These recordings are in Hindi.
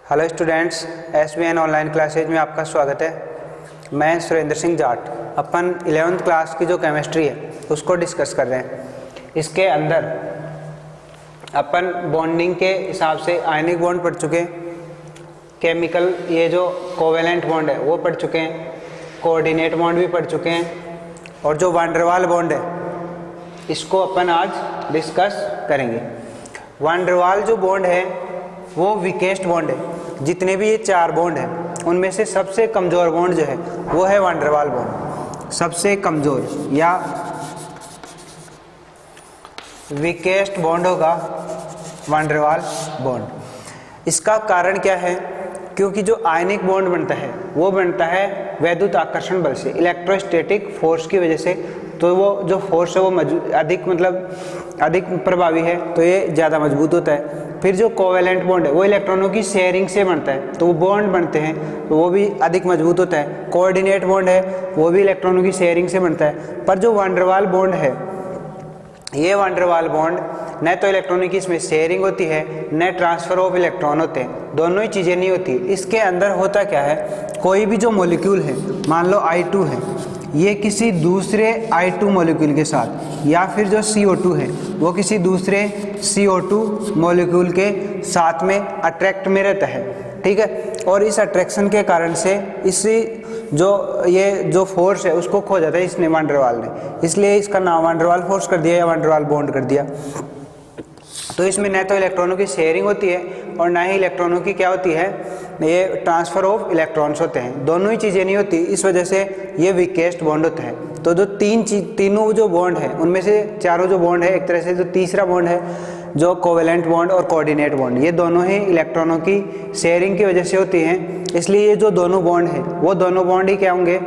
Hello students, SBN online classes में आपका स्वागत है। मैं सुरेंद्र सिंह जाट। अपन 11th क्लास की जो केमिस्ट्री है उसको डिस्कस कर रहे हैं। इसके अंदर अपन बॉन्डिंग के हिसाब से आयनिक बॉन्ड पढ़ चुके हैं, केमिकल ये जो कोवेलेंट बॉन्ड है वो पढ़ चुके हैं, कोऑर्डिनेट बॉन्ड भी पढ़ चुके हैं, और जो वान डेर वाल बॉन्ड है इसको अपन आज डिस्कस करेंगे। वान डेर वाल जो बॉन्ड है वो वीकेस्ट बॉन्ड है। जितने भी ये 4 बॉन्ड हैं उनमें से सबसे कमज़ोर बॉन्ड जो है वो है वान डेर वाल बॉन्ड। सबसे कमज़ोर या वीकेस्ट बॉन्ड होगा वान डेर वाल बॉन्ड। इसका कारण क्या है? क्योंकि जो आयनिक बॉन्ड बनता है वो बनता है वैद्युत आकर्षण बल से, इलेक्ट्रोस्टैटिक फोर्स की वजह से। तो वो जो फोर्स है वो अधिक प्रभावी है, तो ये ज़्यादा मजबूत होता है। फिर जो कोवेलेंट बॉन्ड है वो इलेक्ट्रॉनों की शेयरिंग से बनता है, तो वो बॉन्ड बनते हैं तो वो भी अधिक मजबूत होता है। कोऑर्डिनेट बॉन्ड है वो भी इलेक्ट्रॉनों की शेयरिंग से बनता है। पर जो वान डेर वाल बॉन्ड है, ये वान डेर वाल बॉन्ड न तो इलेक्ट्रॉनों की इसमें शेयरिंग होती है न ट्रांसफर ऑफ इलेक्ट्रॉन होते हैं, दोनों ही चीज़ें नहीं होती। इसके अंदर होता क्या है, कोई भी जो मॉलिक्यूल है, मान लो I2 है, ये किसी दूसरे I2 मॉलिक्यूल के साथ, या फिर जो CO2 है वो किसी दूसरे CO2 मॉलिक्यूल के साथ में अट्रैक्ट में रहता है, ठीक है। और इस अट्रैक्शन के कारण से इसी जो फोर्स है उसको खो जाता है इसने, वान डेर वाल ने, इसलिए इसका नाम वान डेर वाल फोर्स कर दिया या वान डेर वाल बॉन्ड कर दिया। तो इसमें न तो इलेक्ट्रॉनों की शेयरिंग होती है और ना ही इलेक्ट्रॉनों की क्या होती है, ये ट्रांसफ़र ऑफ इलेक्ट्रॉन्स होते हैं, दोनों ही चीज़ें नहीं होती। इस वजह से ये वीकेस्ट बॉन्ड होता है। तो जो तीनों जो बॉन्ड है उनमें से चारों जो बॉन्ड है, एक तरह से जो तीसरा बॉन्ड है जो कोवेलेंट बॉन्ड और कोऑर्डिनेट बॉन्ड, ये दोनों ही इलेक्ट्रॉनों की शेयरिंग की वजह से होती हैं। इसलिए ये जो दोनों बॉन्ड है वो दोनों बॉन्ड ही क्या होंगे,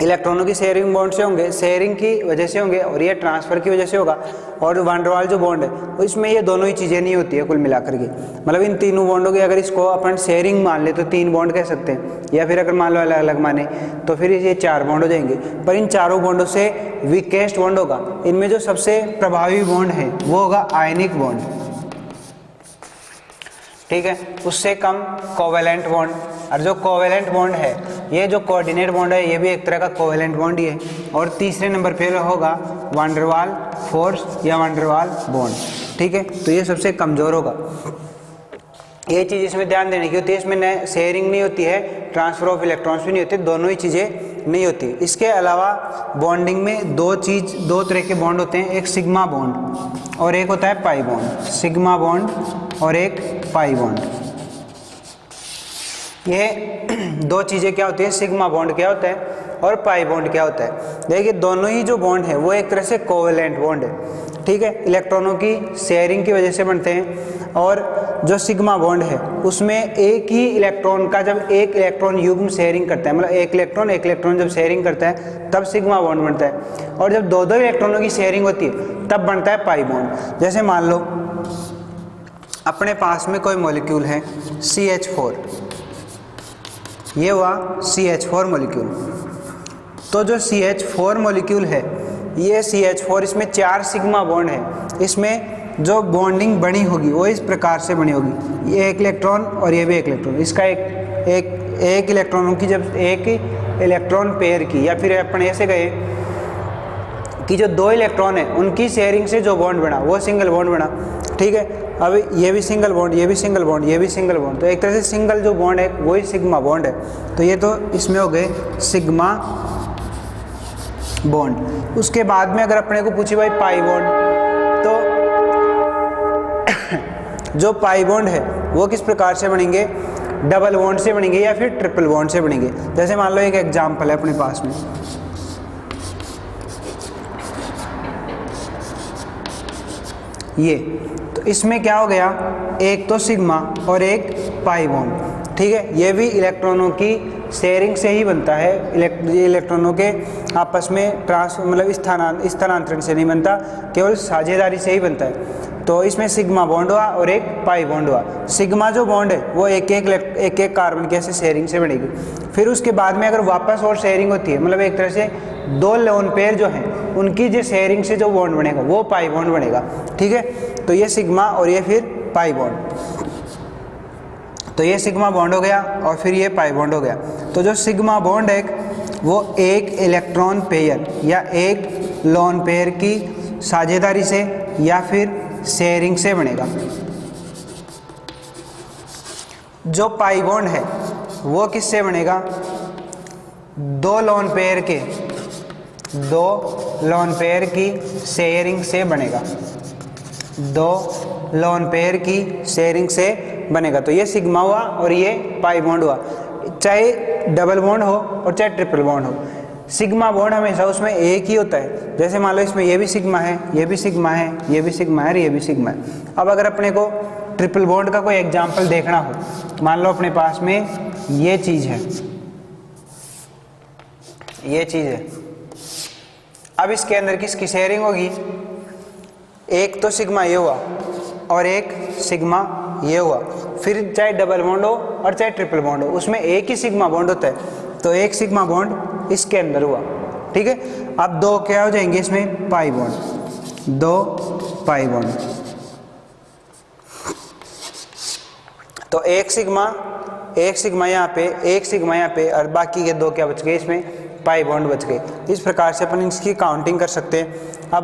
इलेक्ट्रॉनों की शेयरिंग बॉन्ड से होंगे, शेयरिंग की वजह से होंगे, और ये ट्रांसफ़र की वजह से होगा। और वान डेर वाल जो बॉन्ड है इसमें ये दोनों ही चीज़ें नहीं होती है कुल मिलाकर के। मतलब इन तीनों बॉन्डों की अगर इसको अपन शेयरिंग मान ले तो 3 बॉन्ड कह सकते हैं, या फिर अगर मान लो अलग अलग माने तो फिर ये 4 बॉन्ड हो जाएंगे। पर इन चारों बॉन्डों से वीकेस्ट बॉन्ड होगा, इनमें जो सबसे प्रभावी बॉन्ड है वो होगा आयनिक बॉन्ड, ठीक है। उससे कम कोवेलेंट बॉन्ड। और जो कोवेलेंट बॉन्ड है, ये जो कोऑर्डिनेट बॉन्ड है ये भी एक तरह का कोवेलेंट बॉन्ड ही है। और तीसरे नंबर पे होगा वान डेर वाल फोर्स या वान डेर वाल बॉन्ड, ठीक है। तो ये सबसे कमज़ोर होगा। ये चीज़ इसमें ध्यान देने की होती है, इसमें न शेयरिंग नहीं होती है, ट्रांसफ़र ऑफ इलेक्ट्रॉन्स भी नहीं होते, दोनों ही चीज़ें नहीं होती। इसके अलावा बॉन्डिंग में दो तरह के बॉन्ड होते हैं, एक सिग्मा बॉन्ड और एक होता है पाई बॉन्ड। सिग्मा बॉन्ड और एक पाई बॉन्ड, ये 2 चीज़ें क्या होती है, सिग्मा बॉन्ड क्या होता है और पाई बॉन्ड क्या होता है। देखिए दोनों ही जो बॉन्ड है वो एक तरह से कोवेलेंट बॉन्ड है, ठीक है, इलेक्ट्रॉनों की शेयरिंग की वजह से बनते हैं। और जो सिग्मा बॉन्ड है उसमें एक ही इलेक्ट्रॉन का, जब एक इलेक्ट्रॉन युग्म शेयरिंग करता है, मतलब एक इलेक्ट्रॉन जब शेयरिंग करता है तब सिग्मा बॉन्ड बनता है। और जब 2 इलेक्ट्रॉनों की शेयरिंग होती है तब बनता है पाई बॉन्ड। जैसे मान लो अपने पास में कोई मॉलिक्यूल है CH4, ये हुआ CH4 मॉलिक्यूल। तो जो CH4 मॉलिक्यूल है, ये CH4, इसमें 4 सिग्मा बॉन्ड है। इसमें जो बॉन्डिंग बनी होगी वो इस प्रकार से बनी होगी, ये एक इलेक्ट्रॉन और ये भी एक इलेक्ट्रॉन। इसका एक इलेक्ट्रॉनों की, जब एक इलेक्ट्रॉन पेयर की, या फिर अपन ऐसे कहें कि जो 2 इलेक्ट्रॉन है उनकी शेयरिंग से जो बॉन्ड बना वो सिंगल बॉन्ड बना, ठीक है। अब ये भी सिंगल बॉन्ड, ये भी सिंगल बॉन्ड, ये भी सिंगल बॉन्ड, तो एक तरह से सिंगल जो बॉन्ड है वही सिग्मा बॉन्ड है। तो ये तो इसमें हो गए सिग्मा बॉन्ड। उसके बाद में अगर अपने को पूछे भाई पाई बॉन्ड, तो जो पाई बॉन्ड है वो किस प्रकार से बनेंगे, डबल बॉन्ड से बनेंगे या फिर ट्रिपल बॉन्ड से बनेंगे। जैसे मान लो एक एग्जाम्पल है अपने पास में, ये तो इसमें क्या हो गया, एक तो सिग्मा और एक पाई बॉन्ड, ठीक है। ये भी इलेक्ट्रॉनों की शेयरिंग से ही बनता है, इलेक्ट्रॉनों के आपस में मतलब स्थानांतरण से नहीं बनता, केवल साझेदारी से ही बनता है। तो इसमें सिग्मा बॉन्ड हुआ और एक पाई बॉन्ड हुआ। सिग्मा जो बॉन्ड है वो एक एक कार्बन के ऐसे शेयरिंग से बनेगी। फिर उसके बाद में अगर वापस और शेयरिंग होती है, मतलब एक तरह से 2 लोन पेयर जो हैं उनकी जो शेयरिंग से जो बॉन्ड बनेगा वो पाई बॉन्ड बनेगा, ठीक है। तो ये सिग्मा और ये फिर पाई बॉन्ड। तो ये सिग्मा बॉन्ड हो गया और फिर ये पाई बॉन्ड हो गया। तो जो सिग्मा बॉन्ड है वो एक इलेक्ट्रॉन पेयर या एक लोन पेयर की साझेदारी से या फिर शेयरिंग से बनेगा। जो पाई बॉन्ड है वो किससे बनेगा? दो लोन पेयर की शेयरिंग से बनेगा। दो लोन पेयर की शेयरिंग से बनेगा। तो ये सिग्मा हुआ और ये पाई बॉन्ड हुआ, चाहे डबल बॉन्ड हो और चाहे ट्रिपल बॉन्ड हो। सिग्मा बॉन्ड हमेशा उसमें एक ही होता है। जैसे मान लो इसमें ये भी सिग्मा है, ये भी सिग्मा है, ये भी सिग्मा है और ये भी सिग्मा है। अब अगर अपने को ट्रिपल बॉन्ड का कोई एग्जाम्पल देखना हो, मान लो अपने पास में ये चीज़ है, ये चीज़ है। अब इसके अंदर किसकी शेयरिंग होगी? एक तो सिग्मा ये हुआ और एक सिग्मा ये हुआ। फिर चाहे डबल बॉन्ड हो और चाहे ट्रिपल बॉन्ड हो, उसमें एक ही सिग्मा बॉन्ड होता है। तो एक सिग्मा बॉन्ड इसके अंदर हुआ, ठीक है। अब दो क्या हो जाएंगे इसमें? पाई बॉन्ड, दो पाई बॉन्ड। तो एक सिग्मा यहाँ पे, एक सिग्मा यहाँ पे और बाकी के दो क्या बच गए इसमें? पाई बॉन्ड बच गए। इस प्रकार से अपन इसकी काउंटिंग कर सकते हैं। अब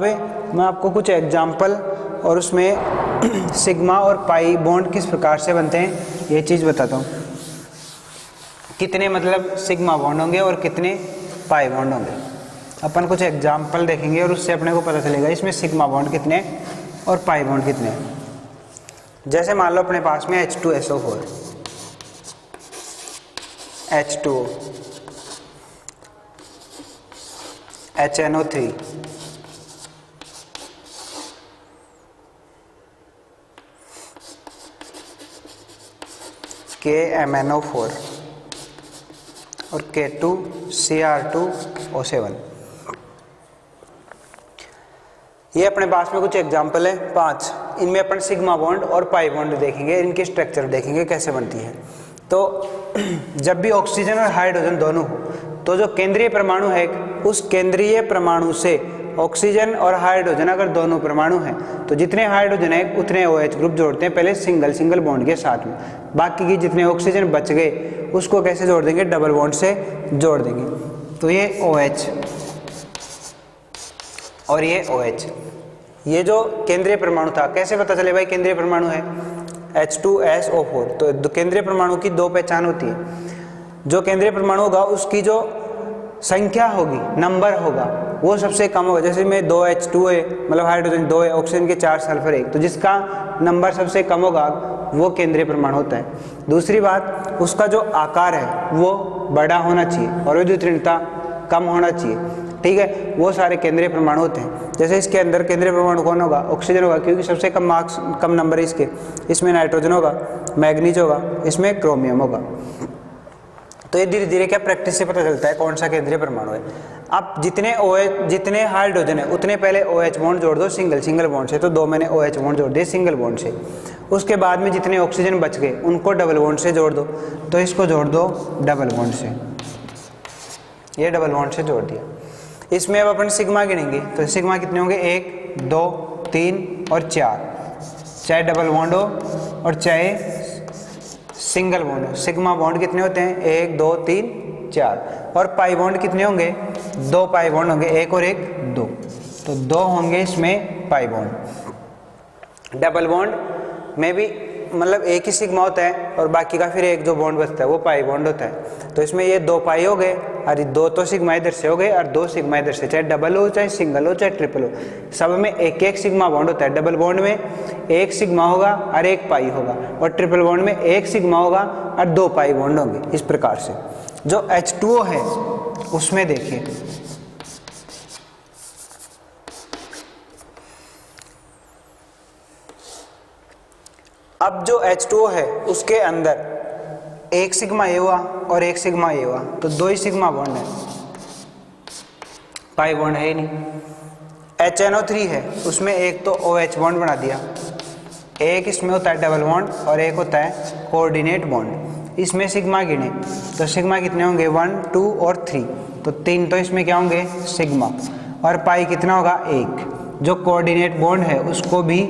मैं आपको कुछ एग्जाम्पल और उसमें सिग्मा और पाई बॉन्ड किस प्रकार से बनते हैं ये चीज़ बताता हूँ। कितने मतलब सिग्मा बॉन्ड होंगे और कितने पाई बॉन्ड होंगे, अपन कुछ एग्जाम्पल देखेंगे और उससे अपने को पता चलेगा इसमें सिग्मा बॉन्ड कितने और पाई बॉन्ड कितने हैं। जैसे मान लो अपने पास में H2SO4, H2O, HNO3, KMNO4 और K2Cr2O7। ये अपने पास में कुछ एग्जाम्पल है 5। इनमें अपन सिग्मा बॉन्ड और पाई बॉन्ड देखेंगे, इनके स्ट्रक्चर देखेंगे कैसे बनती है। तो जब भी ऑक्सीजन और हाइड्रोजन दोनों हो तो जो केंद्रीय परमाणु है उस केंद्रीय परमाणु से ऑक्सीजन और हाइड्रोजन अगर दोनों परमाणु हैं तो जितने हाइड्रोजन है उतने OH ग्रुप जोड़ते हैं पहले सिंगल बॉन्ड के साथ में। बाकी की जितने ऑक्सीजन बच गए उसको कैसे जोड़ देंगे? डबल बॉन्ड से जोड़ देंगे। तो ये OH और ये OH, ये जो केंद्रीय परमाणु था, कैसे पता चले भाई केंद्रीय परमाणु है? H2SO4। तो केंद्रीय परमाणु की दो पहचान होती है। जो केंद्रीय परमाणु होगा उसकी जो संख्या होगी, नंबर होगा, वो सबसे कम होगा। जैसे में 2H2 है, मतलब हाइड्रोजन 2 है, ऑक्सीजन के 4, सल्फर 1, तो जिसका नंबर सबसे कम होगा वो केंद्रीय परमाणु होता है। दूसरी बात, उसका जो आकार है वो बड़ा होना चाहिए और विद्युत ऋणता कम होना चाहिए, ठीक है। वो सारे केंद्रीय परमाणु होते हैं। जैसे इसके अंदर केंद्रीय परमाणु कौन होगा? ऑक्सीजन होगा, क्योंकि सबसे कम मार्क्स, कम नंबर है इसके। इसमें नाइट्रोजन होगा, मैग्नीज होगा, इसमें क्रोमियम होगा। तो ये धीरे धीरे क्या प्रैक्टिस से पता चलता है कौन सा केंद्रीय परमाणु है। अब जितने हाइड्रोजन है उतने पहले OH बॉन्ड जोड़ दो सिंगल बॉन्ड से। तो 2 मैंने OH बॉन्ड जोड़ दिए सिंगल बॉन्ड से। उसके बाद में जितने ऑक्सीजन बच गए उनको डबल बॉन्ड से जोड़ दो। तो इसको जोड़ दो डबल बॉन्ड से, ये डबल बॉन्ड से जोड़ दिया। इसमें अब अपन सिग्मा गिनेंगे तो सिग्मा कितने होंगे? 1, 2, 3 और 4, चाहे डबल बॉन्ड हो और चाहे सिंगल बॉन्ड हो। सिग्मा बॉन्ड कितने होते हैं? 1, 2, 3, 4। और पाई बॉन्ड कितने होंगे? 2 पाई बॉन्ड होंगे, 1 और 1 2। तो 2 होंगे इसमें पाई बॉन्ड। डबल बॉन्ड में भी मतलब एक ही सिग्मा होता है और बाकी का फिर एक जो बॉन्ड बचता है वो पाई बॉन्ड होता है। तो इसमें ये 2 पाई हो गए और 2 तो सिग्मा इधर से हो गए और 2 सिग्मा इधर से, चाहे डबल हो चाहे सिंगल हो चाहे ट्रिपल हो, सब में एक सिग्मा बॉन्ड होता है। डबल बॉन्ड में एक सिग्मा होगा और 1 पाई होगा और ट्रिपल बॉन्ड में 1 सिग्मा होगा और 2 पाई बॉन्ड होंगे। इस प्रकार से जो H2O है उसमें देखिए अब जो H2O है उसके अंदर एक सिग्मा ये हुआ और एक सिग्मा ये हुआ, तो 2 ही सिग्मा बॉन्ड है, पाई बॉन्ड है ही नहीं। HNO3 है उसमें एक तो OH बॉन्ड बना दिया, एक इसमें होता है डबल बॉन्ड और एक होता है कोऑर्डिनेट बॉन्ड। इसमें सिग्मा गिने तो सिग्मा कितने होंगे? 1, 2 और 3, तो 3 तो इसमें क्या होंगे? सिग्मा। और पाई कितना होगा? 1। जो कोऑर्डिनेट बॉन्ड है उसको भी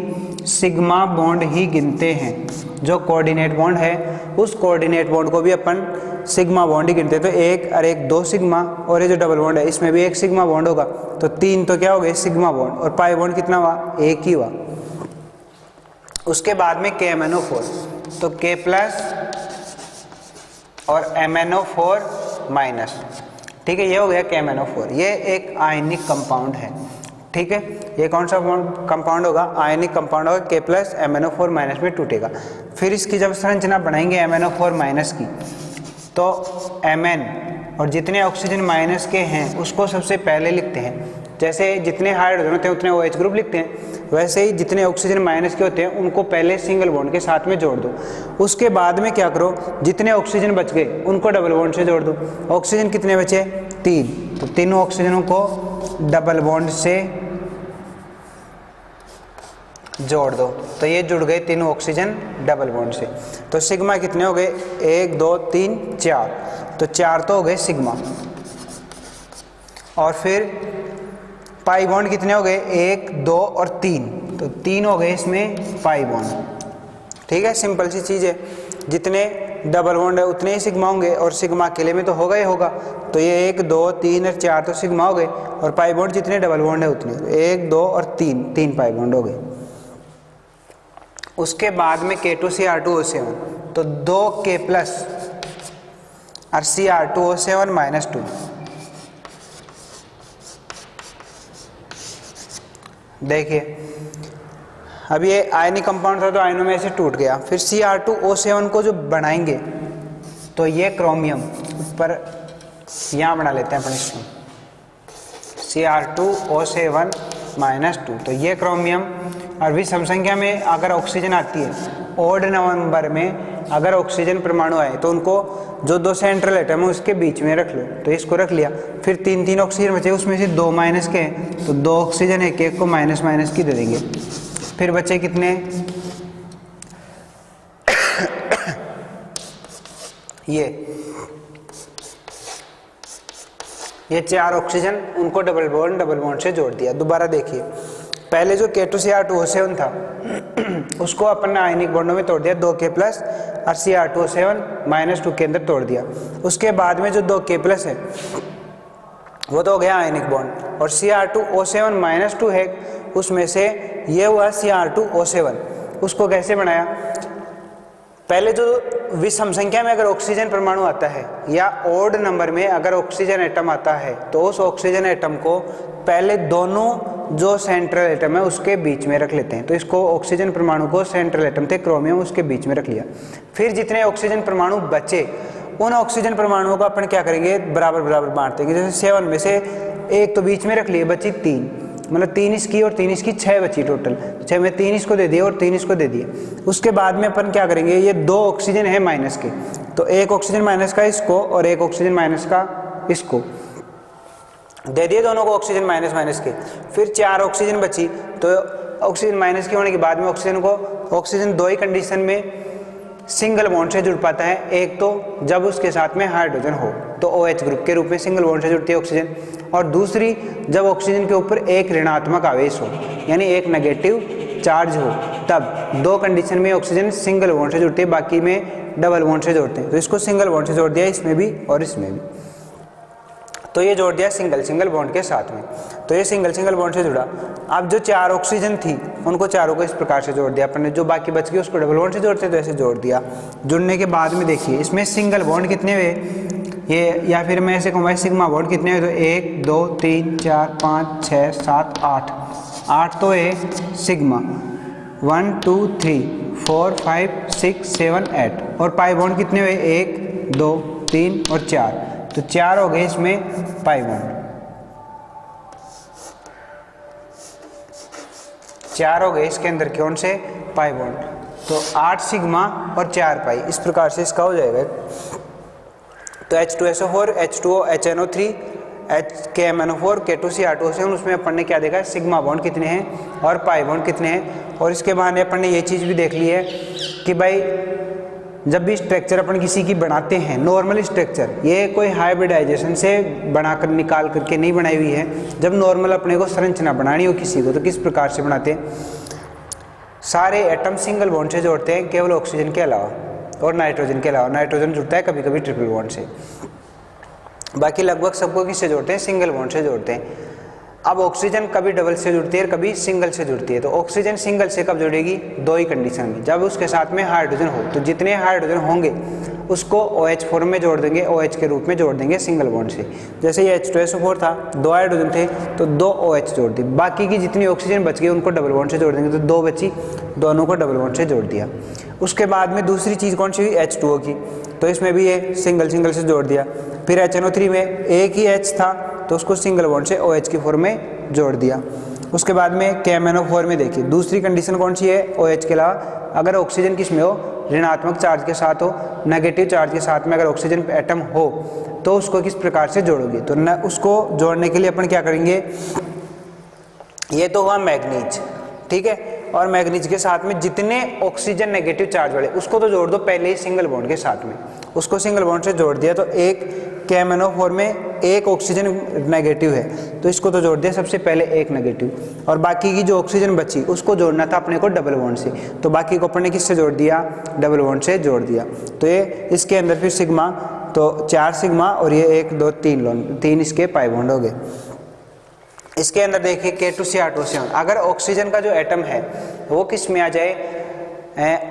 सिग्मा बॉन्ड ही गिनते हैं। जो कोऑर्डिनेट बॉन्ड है उस कोऑर्डिनेट बॉन्ड को भी अपन सिग्मा बॉन्ड ही गिनते हैं। तो एक और एक 2 सिग्मा, और ये जो डबल बॉन्ड है इसमें भी एक सिग्मा बॉन्ड होगा, तो 3 तो क्या हो गए सिग्मा बॉन्ड, और पाई बॉन्ड कितना हुआ, एक ही हुआ। उसके बाद में KMnO4, तो K प्लस और MnO4 माइनस, ठीक है, ये हो गया KMnO4। ये एक आयनिक कंपाउंड है, ठीक है। ये कौन सा कंपाउंड होगा, आयनिक कंपाउंड होगा, K प्लस MnO4 माइनस में टूटेगा। फिर इसकी जब संरचना बनाएंगे MnO4 माइनस की, तो Mn और जितने ऑक्सीजन माइनस के हैं उसको सबसे पहले लिखते हैं। जैसे जितने हाइड्रोजन होते हैं उतने OH ग्रुप लिखते हैं, वैसे ही जितने ऑक्सीजन माइनस के होते हैं उनको पहले सिंगल बॉन्ड के साथ में जोड़ दो। उसके बाद में क्या करो, जितने ऑक्सीजन बच गए उनको डबल बॉन्ड से जोड़ दो। ऑक्सीजन कितने बचे, 3, तो तीनों ऑक्सीजनों को डबल बॉन्ड से जोड़ दो, तो ये जुड़ गए तीनों ऑक्सीजन डबल बॉन्ड से। तो सिग्मा कितने हो गए, 1 2 3 4, तो 4 तो हो गए सिग्मा। और फिर पाई बॉन्ड कितने हो गए, 1 2 और 3, तो 3 हो गए इसमें पाई बॉन्ड, ठीक है। सिंपल सी चीज़ है, जितने डबल बॉन्ड है उतने ही सिग्मा होंगे, और सिग्मा अकेले में तो होगा ही होगा, तो ये 1 2 3 और 4 तो सिग्मा हो गए, और पाई बॉन्ड जितने डबल बॉन्ड है उतने, 1 2 और 3 पाई बॉन्ड हो गए। उसके बाद में K2Cr2O7, तो 2K प्लस और Cr2O7 माइनस 2, देखिए अब ये आयनिक कंपाउंड था तो आयनों में से टूट गया। फिर Cr2O7 को जो बनाएंगे तो ये क्रोमियम पर यहाँ बना लेते हैं अपन इसको, Cr2O7 माइनस 2, तो ये क्रोमियम। और विषम संख्या में अगर ऑक्सीजन आती है, ओड नंबर में अगर ऑक्सीजन परमाणु आए तो उनको जो 2 सेंट्रल एटम है उसके बीच में रख लो, तो इसको रख लिया। फिर 3 ऑक्सीजन बचे, उसमें से 2 माइनस के हैं, तो 2 ऑक्सीजन एक को माइनस माइनस की दे देंगे। फिर बचे कितने, ये 4 ऑक्सीजन, उनको डबल बॉन्ड से जोड़ दिया। दोबारा देखिए, पहले जो K2Cr2O7 था उसको अपन ने आयनिक बॉन्डों में तोड़ दिया, 2K प्लस और Cr2O7 माइनस 2 के अंदर तोड़ दिया। उसके बाद में जो 2K प्लस है वो तो हो गया आयनिक बॉन्ड, और Cr2O7 माइनस 2 है, उसमें से ये हुआ Cr2O7। उसको कैसे बनाया, पहले जो विषम संख्या में अगर ऑक्सीजन परमाणु आता है या ओड नंबर में अगर ऑक्सीजन एटम आता है, तो उस ऑक्सीजन एटम को पहले दोनों जो सेंट्रल एटम है उसके बीच में रख लेते हैं। तो इसको ऑक्सीजन परमाणु को सेंट्रल एटम थे क्रोमियम, उसके बीच में रख लिया। फिर जितने ऑक्सीजन परमाणु बचे उन ऑक्सीजन परमाणुओं को अपन क्या करेंगे, बराबर बराबर बांट देंगे। जैसे 7 में से एक तो बीच में रख लिए, बची 3, मतलब 3 इसकी और 3 इसकी, 6 बची टोटल। 6 में 3 इसको दे दिए और 3 इसको दे दिए। उसके बाद में अपन क्या करेंगे, ये 2 ऑक्सीजन है माइनस के, तो 1 ऑक्सीजन माइनस का इसको और 1 ऑक्सीजन माइनस का इसको दे दिए, दोनों को ऑक्सीजन माइनस माइनस के। फिर 4 ऑक्सीजन बची, तो ऑक्सीजन माइनस के होने के बाद में ऑक्सीजन को, ऑक्सीजन 2 ही कंडीशन में सिंगल बॉन्ड से जुड़ पाता है। एक तो जब उसके साथ में हाइड्रोजन हो तो OH ग्रुप के रूप में सिंगल बॉन्ड से जुड़ती है ऑक्सीजन, और दूसरी जब ऑक्सीजन के ऊपर एक ऋणात्मक आवेश हो, यानी एक नेगेटिव चार्ज हो, तब 2 कंडीशन में ऑक्सीजन सिंगल बॉन्ड से जुड़ती है, बाकी में डबल बॉन्ड से जोड़ते हैं। तो इसको सिंगल बॉन्ड से जोड़ दिया, इसमें भी और इसमें भी, तो ये जोड़ दिया सिंगल बॉन्ड के साथ में। तो ये सिंगल बॉन्ड से जुड़ा। अब जो 4 ऑक्सीजन थी उनको चारों को इस प्रकार से जोड़ दिया अपन ने, जो बाकी बच गई उसको डबल बॉन्ड से जोड़ते तो ऐसे जोड़ दिया। जुड़ने के बाद में देखिए इसमें सिंगल बॉन्ड कितने हुए, ये या फिर मैं ऐसे कहूँगा सिग्मा बॉन्ड कितने हुए, तो 1 2 3 4 5 6 7 8 तो है सिग्मा, 1 2 3 4 5 6 7 8। और पाई बॉन्ड कितने हुए, 1 2 3 और 4, तो 4 हो गए इसमें पाई बॉन्ड, 4 हो गए इसके अंदर कौन से, पाई बॉन्ड। तो 8 सिग्मा और 4 पाई, इस प्रकार से इसका हो जाएगा। तो H2SO4 H2O HNO3 KMNO4 K2Cr2O7, उसमें अपन ने क्या देखा है, सिग्मा बॉन्ड कितने हैं और पाई बॉन्ड कितने हैं। और इसके बहाने अपन ने ये चीज़ भी देख ली है कि भाई जब भी स्ट्रक्चर अपन किसी की बनाते हैं, नॉर्मल स्ट्रक्चर, ये कोई हाइब्रिडाइजेशन से बनाकर निकाल करके नहीं बनाई हुई है। जब नॉर्मल अपने को संरचना बनानी हो किसी को तो किस प्रकार से बनाते हैं, सारे एटम सिंगल बॉन्ड से जोड़ते हैं केवल ऑक्सीजन के अलावा और नाइट्रोजन के अलावा। नाइट्रोजन जुड़ता है कभी कभी ट्रिपल बॉन्ड से, बाकी लगभग सबको किससे जोड़ते हैं? सिंगल बॉन्ड से जोड़ते हैं। अब ऑक्सीजन कभी डबल से जुड़ती है, कभी सिंगल से जुड़ती है। तो ऑक्सीजन सिंगल से कब जुड़ेगी? दो ही कंडीशन में, जब उसके साथ में हाइड्रोजन हो। तो जितने हाइड्रोजन होंगे उसको OH फॉर्म में जोड़ देंगे, OH के रूप में जोड़ देंगे सिंगल बॉन्ड से। जैसे ये H2SO4 था, दो हाइड्रोजन थे तो दो OH जोड़ दी। बाकी की जितनी ऑक्सीजन बच गई उनको डबल बॉन्ड से जोड़ देंगे, तो दो बची, दोनों को डबल बॉन्ड से जोड़ दिया। उसके बाद में दूसरी चीज़ कौन सी हुई? H2O की, तो इसमें भी ये सिंगल सिंगल से जोड़ दिया। फिर HNO3 में एक ही H था तो उसको सिंगल बॉन्ड से OH की फॉर्म में जोड़ दिया। उसके बाद में KMnO4 में देखिए दूसरी कंडीशन कौन सी है? OH के अलावा अगर ऑक्सीजन किस में हो? ऋणात्मक चार्ज के साथ हो, नेगेटिव चार्ज के साथ में अगर ऑक्सीजन एटम हो तो उसको किस प्रकार से जोड़ोगे? तो न उसको जोड़ने के लिए अपन क्या करेंगे? ये तो हुआ मैग्नीज, ठीक है। और मैग्नीज के साथ में जितने ऑक्सीजन नेगेटिव चार्ज वाले उसको तो जोड़ दो पहले ही सिंगल बॉन्ड के साथ में, उसको सिंगल बॉन्ड से जोड़ दिया। तो एक KMnO4 में एक ऑक्सीजन नेगेटिव है तो इसको तो जोड़ दिया सबसे पहले एक नेगेटिव, और बाकी की जो ऑक्सीजन बची उसको जोड़ना था अपने को डबल बॉन्ड से, तो बाकी को अपन ने किससे जोड़ दिया? डबल बॉन्ड से जोड़ दिया। तो ये इसके अंदर फिर सिग्मा, तो 4 सिग्मा और ये 1 2 3 इसके पाई बॉन्ड हो गए। इसके अंदर देखिए K2Cr2 अगर ऑक्सीजन का जो एटम है वो किस में आ जाए?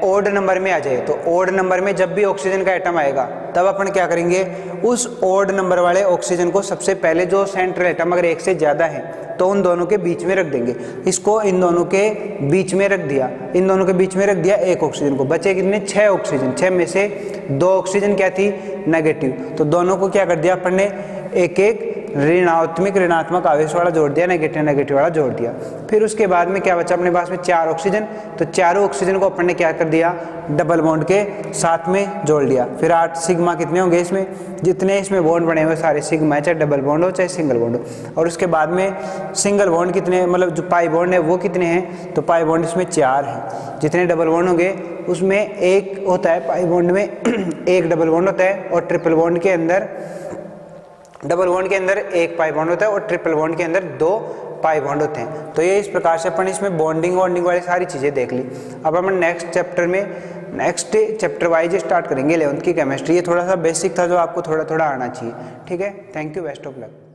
ओड नंबर में आ जाए। तो ओड नंबर में जब भी ऑक्सीजन का एटम आएगा तब अपन क्या करेंगे? उस ओड नंबर वाले ऑक्सीजन को सबसे पहले जो सेंट्रल एटम अगर एक से ज़्यादा है तो उन दोनों के बीच में रख देंगे। इसको इन दोनों के बीच में रख दिया, इन दोनों के बीच में रख दिया एक ऑक्सीजन को, बचे कितने? 6 ऑक्सीजन। 6 में से 2 ऑक्सीजन क्या थी? नेगेटिव। तो दोनों को क्या कर दिया अपन ने? एक एक ऋणात्मक आवेश वाला जोड़ दिया, नेगेटिव वाला जोड़ दिया। फिर उसके बाद में क्या बचा अपने पास में? 4 ऑक्सीजन। तो चारों ऑक्सीजन को अपन ने क्या कर दिया? डबल बॉन्ड के साथ में जोड़ लिया। फिर 8 सिग्मा कितने होंगे इसमें? जितने इसमें बॉन्ड बने हुए सारे सिग्मा है, चाहे डबल बॉन्ड हो चाहे सिंगल बॉन्ड हो। और उसके बाद में सिंगल बॉन्ड कितने, मतलब जो पाई बॉन्ड है वो कितने हैं? तो पाई बॉन्ड इसमें 4 हैं। जितने डबल बॉन्ड होंगे उसमें एक होता है पाई बॉन्ड में एक डबल बॉन्ड होता है, और ट्रिपल बॉन्ड के अंदर डबल बॉन्ड के अंदर एक पाई बॉन्ड होता है और ट्रिपल बॉन्ड के अंदर 2 पाई बॉन्ड होते हैं। तो ये इस प्रकार से अपन इसमें बॉन्डिंग वाली सारी चीज़ें देख ली। अब अपन नेक्स्ट चैप्टर वाइज स्टार्ट करेंगे 11th की केमिस्ट्री। ये थोड़ा सा बेसिक था जो आपको थोड़ा थोड़ा आना चाहिए, ठीक है। Thank you, best of luck.